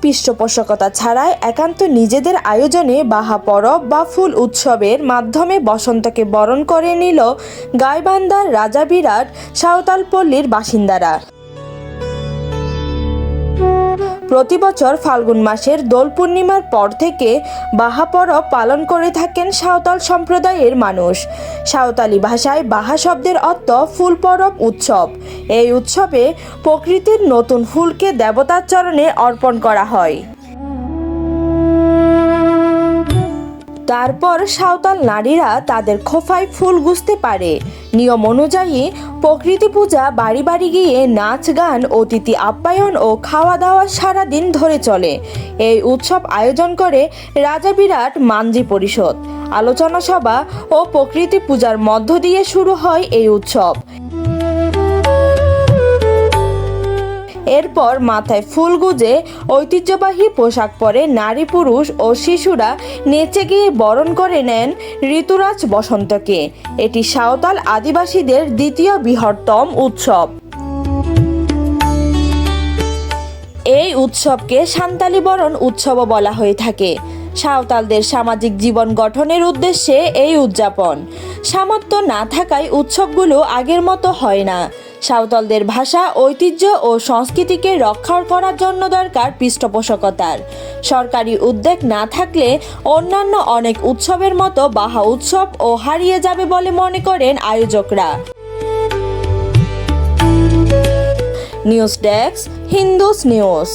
পৃষ্ঠপোষকতা ছাড়াই একান্ত নিজেদের আয়োজনে বাহা পরব বা ফুল উৎসবের মাধ্যমে বসন্তকে বরণ করে নিল গাইবান্ধার রাজাবিরাট সাঁওতালপল্লীর বাসিন্দারা। প্রতি বছর ফাল্গুন মাসের দোল পূর্ণিমার পর থেকে বাহা পরব পালন করে থাকেন সাঁওতাল সম্প্রদায়ের মানুষ। সাঁওতালি ভাষায় বাহা শব্দের অর্থ ফুল পরব উৎসব। এই উৎসবে প্রকৃতির নতুন ফুলকে দেবতার চরণে অর্পণ করা হয়। তারপর সাঁওতাল নারীরা তাদের খোঁপায় ফুল গুঁজতে পারে। নিয়ম অনুযায়ী প্রকৃতি পূজা বাড়ি বাড়ি গিয়ে নাচ গান, অতিথি আপ্যায়ন ও খাওয়া দাওয়া সারাদিন ধরে চলে। এই উৎসব আয়োজন করে রাজাবিরাট মাঞ্জি পরিষদ। আলোচনা সভা ও প্রকৃতি পূজার মধ্য দিয়ে শুরু হয় এই উৎসব। এরপর মাথায় ফুল গুজে ঐতিহ্যবাহী পোশাক পরে নারী, পুরুষ ও শিশুরা নেচে গিয়ে বরণ করে নেন ঋতুরাজ বসন্তকে। এটি সাঁওতাল আদিবাসীদের দ্বিতীয় বৃহত্তম উৎসব। এই উৎসবকে সান্তালি বরণ উৎসবও বলা হয়ে থাকে। সাঁওতালদের সামাজিক জীবন গঠনের উদ্দেশ্যে এই উদযাপন। সামর্থ্য না থাকায় উৎসবগুলো আগের মতো হয় না। সাঁওতালদের ভাষা, ঐতিহ্য ও সংস্কৃতিকে রক্ষা করার জন্য দরকার পৃষ্ঠপোষকতার। সরকারি উদ্যোগ না থাকলে অন্যান্য অনেক উৎসবের মতো বাহা উৎসব ও হারিয়ে যাবে বলে মনে করেন আয়োজকরা। নিউজ ডেস্ক, হিন্দুস নিউজ।